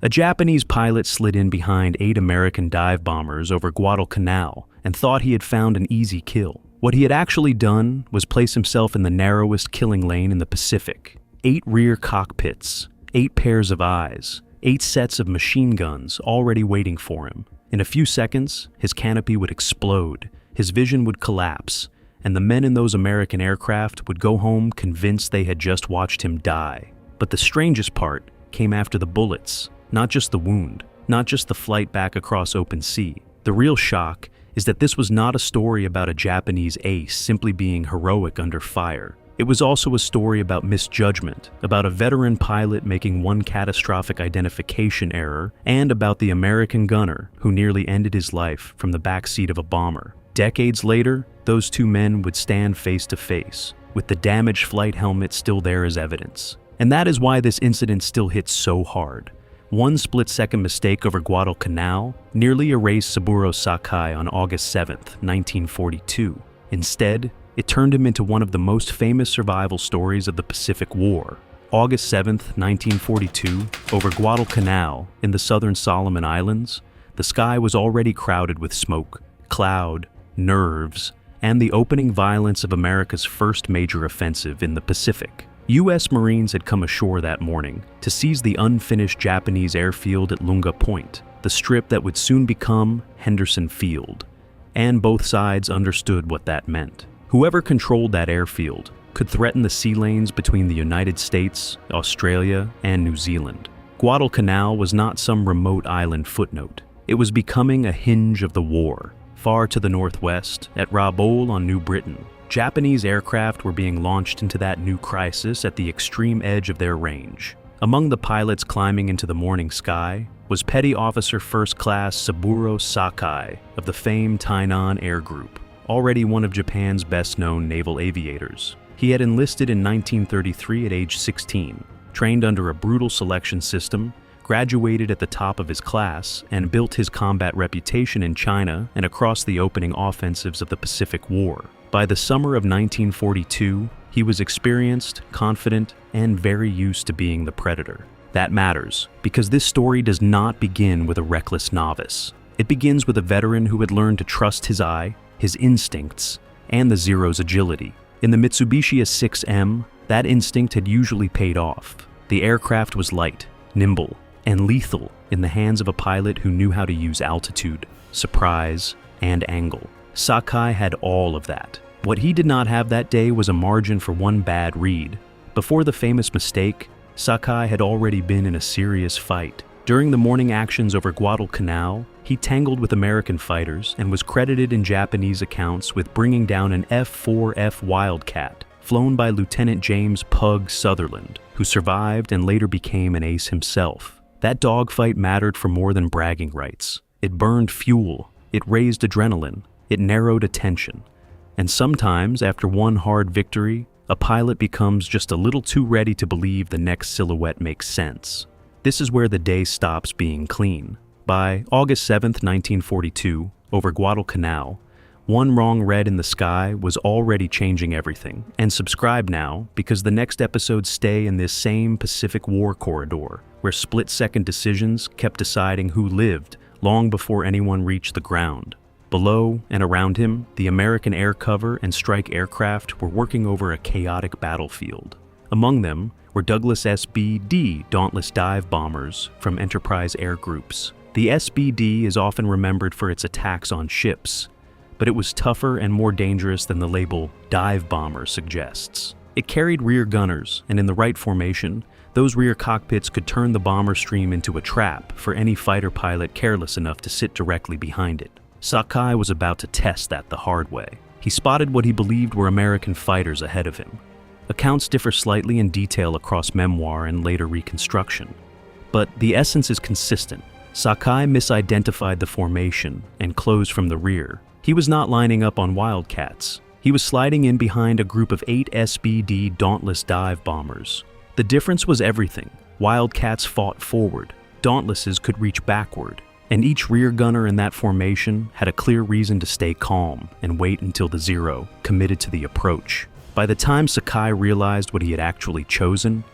A Japanese pilot slid in behind 8 American dive bombers over Guadalcanal and thought he had found an easy kill. What he had actually done was place himself in the narrowest killing lane in the Pacific. 8 rear cockpits, 8 pairs of eyes, 8 sets of machine guns already waiting for him. In a few seconds, his canopy would explode, his vision would collapse, and the men in those American aircraft would go home convinced they had just watched him die. But the strangest part came after the bullets, not just the wound, not just the flight back across open sea. The real shock is that this was not a story about a Japanese ace simply being heroic under fire. It was also a story about misjudgment, about a veteran pilot making one catastrophic identification error, and about the American gunner who nearly ended his life from the backseat of a bomber. Decades later, those 2 men would stand face to face, with the damaged flight helmet still there as evidence. And that is why this incident still hits so hard. One split-second mistake over Guadalcanal nearly erased Saburo Sakai on August 7, 1942. Instead, it turned him into one of the most famous survival stories of the Pacific War. August 7, 1942, over Guadalcanal in the southern Solomon Islands, the sky was already crowded with smoke, cloud, nerves, and the opening violence of America's first major offensive in the Pacific. U.S. Marines had come ashore that morning to seize the unfinished Japanese airfield at Lunga Point, the strip that would soon become Henderson Field. And both sides understood what that meant. Whoever controlled that airfield could threaten the sea lanes between the United States, Australia, and New Zealand. Guadalcanal was not some remote island footnote. It was becoming a hinge of the war. Far to the northwest, at Rabaul on New Britain, Japanese aircraft were being launched into that new crisis at the extreme edge of their range. Among the pilots climbing into the morning sky was Petty Officer First Class Saburo Sakai of the famed Tainan Air Group, already one of Japan's best-known naval aviators. He had enlisted in 1933 at age 16, trained under a brutal selection system, graduated at the top of his class, and built his combat reputation in China and across the opening offensives of the Pacific War. By the summer of 1942, he was experienced, confident, and very used to being the predator. That matters, because this story does not begin with a reckless novice. It begins with a veteran who had learned to trust his eye, his instincts, and the Zero's agility. In the Mitsubishi 6M, that instinct had usually paid off. The aircraft was light, nimble, and lethal in the hands of a pilot who knew how to use altitude, surprise, and angle. Sakai had all of that. What he did not have that day was a margin for one bad read. Before the famous mistake, Sakai had already been in a serious fight. During the morning actions over Guadalcanal, he tangled with American fighters and was credited in Japanese accounts with bringing down an F-4F Wildcat, flown by Lieutenant James Pug Sutherland, who survived and later became an ace himself. That dogfight mattered for more than bragging rights. It burned fuel, it raised adrenaline, it narrowed attention. And sometimes, after one hard victory, a pilot becomes just a little too ready to believe the next silhouette makes sense. This is where the day stops being clean. By August 7, 1942, over Guadalcanal, one wrong red in the sky was already changing everything. And subscribe now, because the next episodes stay in this same Pacific War corridor, where split-second decisions kept deciding who lived long before anyone reached the ground. Below and around him, the American air cover and strike aircraft were working over a chaotic battlefield. Among them were Douglas SBD Dauntless dive bombers from Enterprise Air Groups. The SBD is often remembered for its attacks on ships, but it was tougher and more dangerous than the label dive bomber suggests. It carried rear gunners, and in the right formation, those rear cockpits could turn the bomber stream into a trap for any fighter pilot careless enough to sit directly behind it. Sakai was about to test that the hard way. He spotted what he believed were American fighters ahead of him. Accounts differ slightly in detail across memoir and later reconstruction, but the essence is consistent. Sakai misidentified the formation and closed from the rear. He was not lining up on Wildcats. He was sliding in behind a group of 8 SBD Dauntless dive bombers. The difference was everything. Wildcats fought forward. Dauntlesses could reach backward. And each rear gunner in that formation had a clear reason to stay calm and wait until the Zero committed to the approach. By the time Sakai realized what he had actually chosen,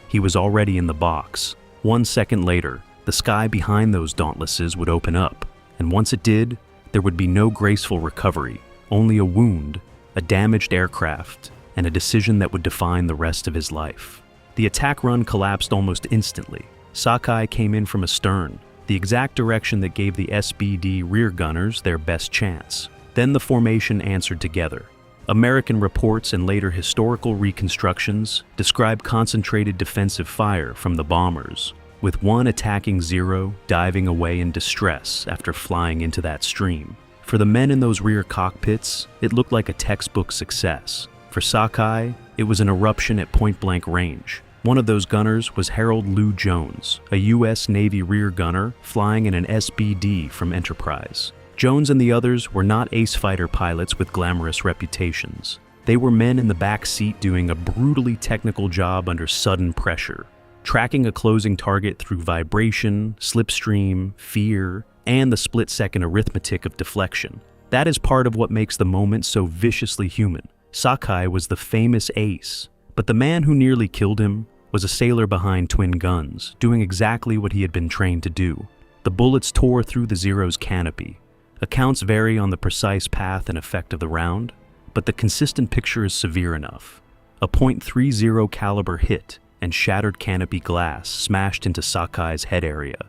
he was already in the box. 1 second later, the sky behind those dauntlesses would open up, and once it did, there would be no graceful recovery, only a wound, a damaged aircraft, and a decision that would define the rest of his life. The attack run collapsed almost instantly. Sakai came in from astern, the exact direction that gave the SBD rear gunners their best chance. Then the formation answered together. American reports and later historical reconstructions describe concentrated defensive fire from the bombers, with one attacking Zero diving away in distress after flying into that stream. For the men in those rear cockpits, it looked like a textbook success. For Sakai, it was an eruption at point-blank range. One of those gunners was Harold Lew Jones, a U.S. Navy rear gunner flying in an SBD from Enterprise. Jones and the others were not ace fighter pilots with glamorous reputations. They were men in the back seat doing a brutally technical job under sudden pressure, tracking a closing target through vibration, slipstream, fear, and the split-second arithmetic of deflection. That is part of what makes the moment so viciously human. Sakai was the famous ace, but the man who nearly killed him was a sailor behind twin guns, doing exactly what he had been trained to do. The bullets tore through the Zero's canopy. Accounts vary on the precise path and effect of the round, but the consistent picture is severe enough. A .30 caliber hit and shattered canopy glass smashed into Sakai's head area,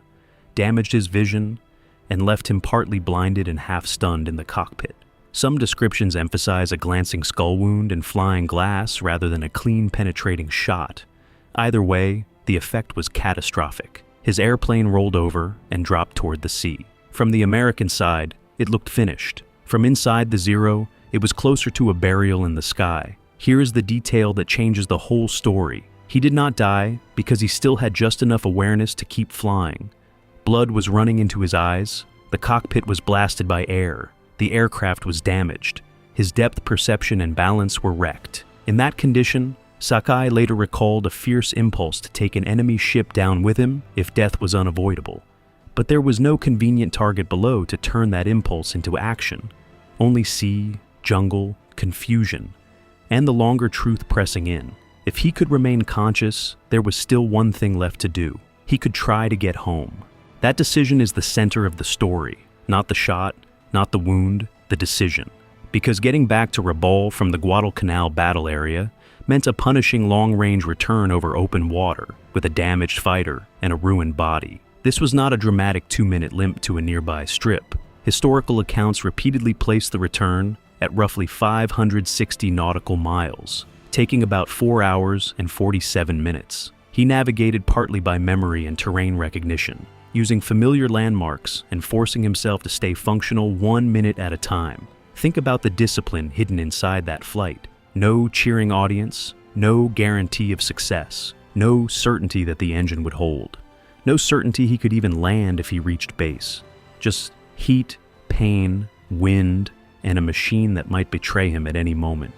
damaged his vision, and left him partly blinded and half-stunned in the cockpit. Some descriptions emphasize a glancing skull wound and flying glass rather than a clean penetrating shot. Either way, the effect was catastrophic. His airplane rolled over and dropped toward the sea. From the American side, it looked finished. From inside the Zero, it was closer to a burial in the sky. Here is the detail that changes the whole story. He did not die because he still had just enough awareness to keep flying. Blood was running into his eyes. The cockpit was blasted by air. The aircraft was damaged. His depth perception and balance were wrecked. In that condition, Sakai later recalled a fierce impulse to take an enemy ship down with him if death was unavoidable. But there was no convenient target below to turn that impulse into action. Only sea, jungle, confusion, and the longer truth pressing in. If he could remain conscious, there was still one thing left to do. He could try to get home. That decision is the center of the story, not the shot, not the wound, the decision. Because getting back to Rabaul from the Guadalcanal battle area meant a punishing long-range return over open water with a damaged fighter and a ruined body. This was not a dramatic 2-minute limp to a nearby strip. Historical accounts repeatedly placed the return at roughly 560 nautical miles, taking about 4 hours and 47 minutes. He navigated partly by memory and terrain recognition, using familiar landmarks and forcing himself to stay functional 1 minute at a time. Think about the discipline hidden inside that flight. No cheering audience, no guarantee of success, no certainty that the engine would hold, no certainty he could even land if he reached base. Just heat, pain, wind, and a machine that might betray him at any moment.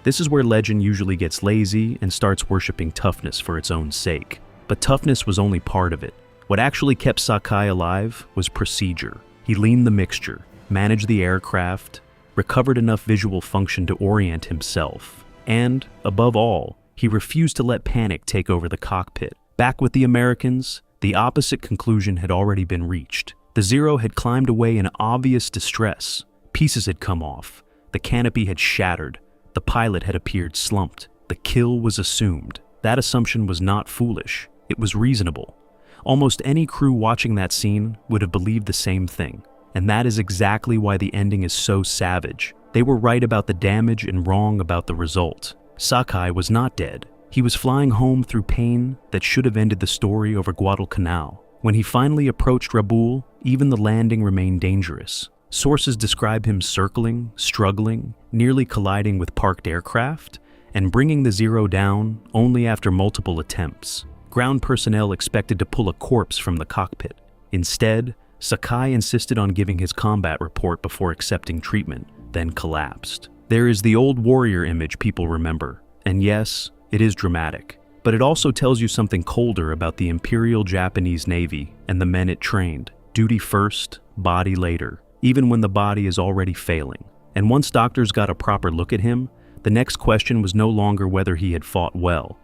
This is where legend usually gets lazy and starts worshipping toughness for its own sake. But toughness was only part of it. What actually kept Sakai alive was procedure. He leaned the mixture, managed the aircraft, recovered enough visual function to orient himself, and, above all, he refused to let panic take over the cockpit. Back with the Americans, the opposite conclusion had already been reached. The Zero had climbed away in obvious distress. Pieces had come off. The canopy had shattered. The pilot had appeared slumped. The kill was assumed. That assumption was not foolish. It was reasonable. Almost any crew watching that scene would have believed the same thing. And that is exactly why the ending is so savage. They were right about the damage and wrong about the result. Sakai was not dead. He was flying home through pain that should have ended the story over Guadalcanal. When he finally approached Rabaul, even the landing remained dangerous. Sources describe him circling, struggling, nearly colliding with parked aircraft, and bringing the Zero down only after multiple attempts. Ground personnel expected to pull a corpse from the cockpit. Instead, Sakai insisted on giving his combat report before accepting treatment, then collapsed. There is the old warrior image people remember, and yes, it is dramatic, but it also tells you something colder about the Imperial Japanese Navy and the men it trained. Duty first, body later, even when the body is already failing. And once doctors got a proper look at him, the next question was no longer whether he had fought well.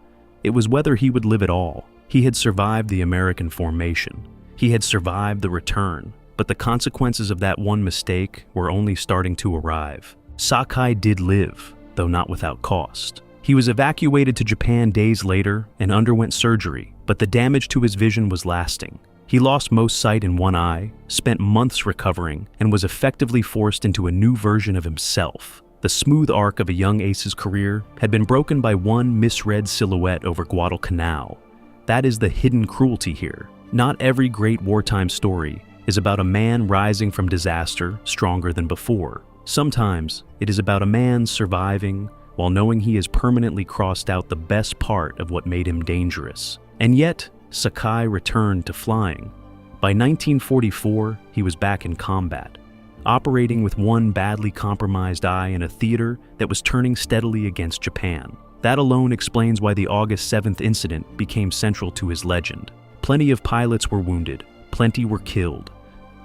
It was whether he would live at all. He had survived the American formation. He had survived the return, but the consequences of that one mistake were only starting to arrive. Sakai did live, though not without cost. He was evacuated to Japan days later and underwent surgery, but the damage to his vision was lasting. He lost most sight in one eye, spent months recovering, and was effectively forced into a new version of himself. The smooth arc of a young ace's career had been broken by one misread silhouette over Guadalcanal. That is the hidden cruelty here. Not every great wartime story is about a man rising from disaster stronger than before. Sometimes it is about a man surviving while knowing he has permanently crossed out the best part of what made him dangerous. And yet, Sakai returned to flying. By 1944, he was back in combat, operating with one badly compromised eye in a theater that was turning steadily against Japan. That alone explains why the August 7th incident became central to his legend. Plenty of pilots were wounded, plenty were killed.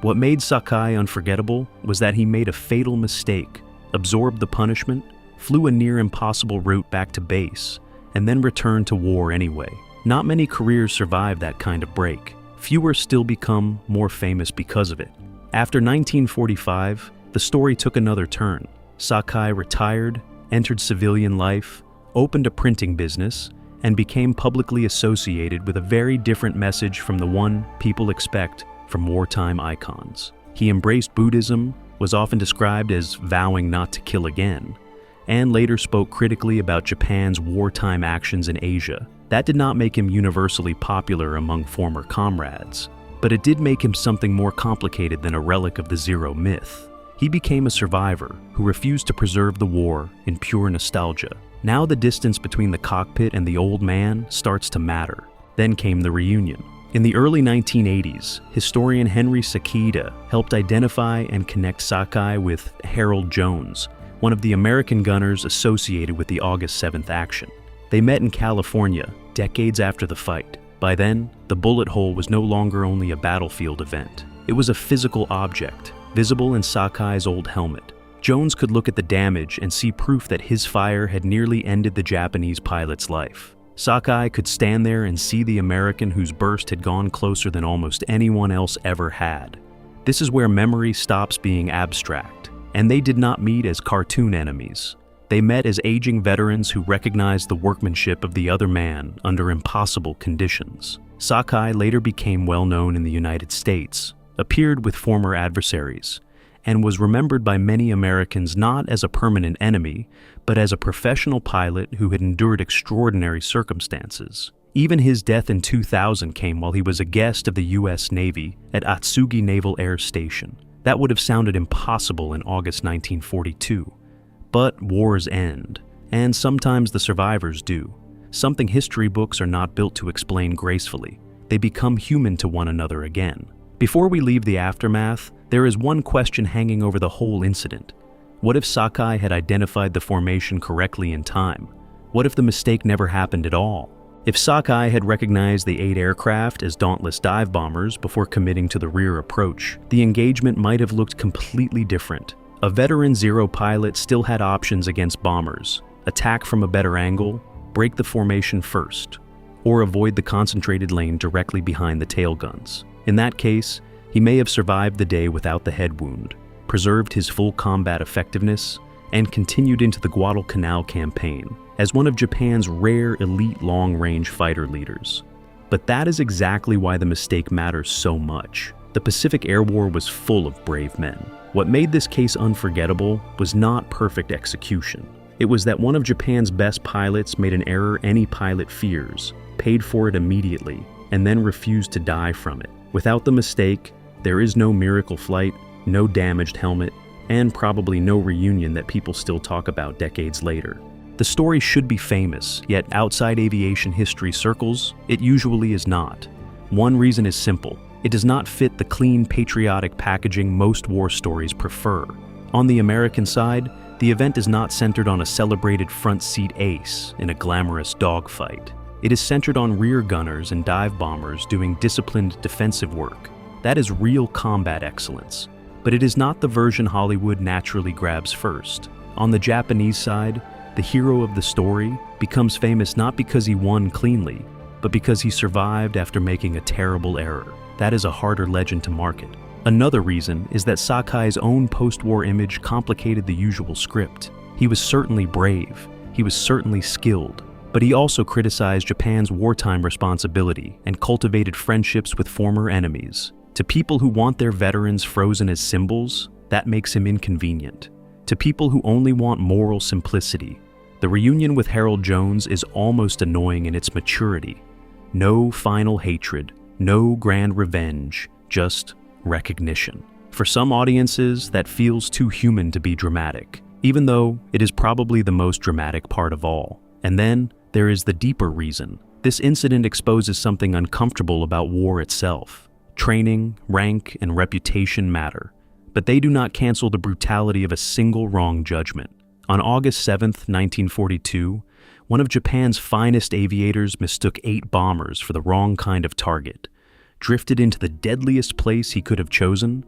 What made Sakai unforgettable was that he made a fatal mistake, absorbed the punishment, flew a near-impossible route back to base, and then returned to war anyway. Not many careers survive that kind of break. Fewer still become more famous because of it. After 1945, the story took another turn. Sakai retired, entered civilian life, opened a printing business, and became publicly associated with a very different message from the one people expect from wartime icons. He embraced Buddhism, was often described as vowing not to kill again, and later spoke critically about Japan's wartime actions in Asia. That did not make him universally popular among former comrades, but it did make him something more complicated than a relic of the Zero myth. He became a survivor who refused to preserve the war in pure nostalgia. Now the distance between the cockpit and the old man starts to matter. Then came the reunion. In the early 1980s, historian Henry Sakita helped identify and connect Sakai with Harold Jones, one of the American gunners associated with the August 7th action. They met in California, decades after the fight. By then, the bullet hole was no longer only a battlefield event. It was a physical object, visible in Sakai's old helmet. Jones could look at the damage and see proof that his fire had nearly ended the Japanese pilot's life. Sakai could stand there and see the American whose burst had gone closer than almost anyone else ever had. This is where memory stops being abstract, and they did not meet as cartoon enemies. They met as aging veterans who recognized the workmanship of the other man under impossible conditions. Sakai later became well known in the United States, appeared with former adversaries, and was remembered by many Americans not as a permanent enemy, but as a professional pilot who had endured extraordinary circumstances. Even his death in 2000 came while he was a guest of the U.S. Navy at Atsugi Naval Air Station. That would have sounded impossible in August 1942. But wars end, and sometimes the survivors do. Something history books are not built to explain gracefully. They become human to one another again. Before we leave the aftermath, there is one question hanging over the whole incident. What if Sakai had identified the formation correctly in time? What if the mistake never happened at all? If Sakai had recognized the 8 aircraft as dauntless dive bombers before committing to the rear approach, the engagement might have looked completely different. A veteran Zero pilot still had options against bombers: attack from a better angle, break the formation first, or avoid the concentrated lane directly behind the tail guns. In that case, he may have survived the day without the head wound, preserved his full combat effectiveness, and continued into the Guadalcanal campaign as one of Japan's rare elite long-range fighter leaders. But that is exactly why the mistake matters so much. The Pacific Air War was full of brave men. What made this case unforgettable was not perfect execution. It was that one of Japan's best pilots made an error any pilot fears, paid for it immediately, and then refused to die from it. Without the mistake, there is no miracle flight, no damaged helmet, and probably no reunion that people still talk about decades later. The story should be famous, yet outside aviation history circles, it usually is not. One reason is simple: it does not fit the clean, patriotic packaging most war stories prefer. On the American side, the event is not centered on a celebrated front seat ace in a glamorous dogfight. It is centered on rear gunners and dive bombers doing disciplined defensive work. That is real combat excellence, but it is not the version Hollywood naturally grabs first. On the Japanese side, the hero of the story becomes famous not because he won cleanly, but because he survived after making a terrible error. that is a harder legend to market. Another reason is that Sakai's own post-war image complicated the usual script. He was certainly brave, he was certainly skilled, but he also criticized Japan's wartime responsibility and cultivated friendships with former enemies. To people who want their veterans frozen as symbols, that makes him inconvenient. To people who only want moral simplicity, the reunion with Harold Jones is almost annoying in its maturity. No final hatred, no grand revenge, just recognition. For some audiences, that feels too human to be dramatic, even though it is probably the most dramatic part of all. And then, there is the deeper reason. This incident exposes something uncomfortable about war itself. Training, rank, and reputation matter, but they do not cancel the brutality of a single wrong judgment. On August 7, 1942, one of Japan's finest aviators mistook 8 bombers for the wrong kind of target, drifted into the deadliest place he could have chosen,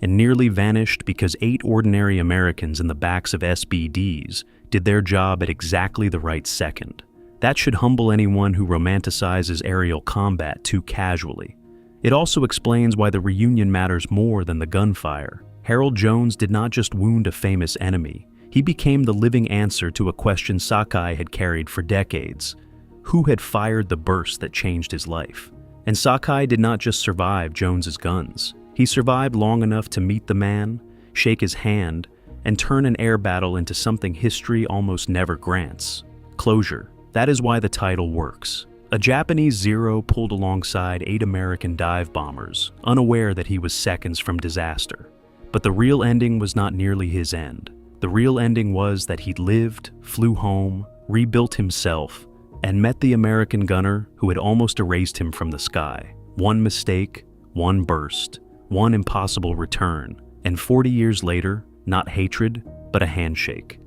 and nearly vanished because 8 ordinary Americans in the backs of SBDs did their job at exactly the right second. That should humble anyone who romanticizes aerial combat too casually. It also explains why the reunion matters more than the gunfire. Harold Jones did not just wound a famous enemy, he became the living answer to a question Sakai had carried for decades. Who had fired the burst that changed his life? And Sakai did not just survive Jones's guns. He survived long enough to meet the man, shake his hand, and turn an air battle into something history almost never grants. Closure. That is why the title works. A Japanese Zero pulled alongside 8 American dive bombers, unaware that he was seconds from disaster. But the real ending was not nearly his end. The real ending was that he lived, flew home, rebuilt himself, and met the American gunner who had almost erased him from the sky. One mistake, one burst, one impossible return, and 40 years later, not hatred, but a handshake.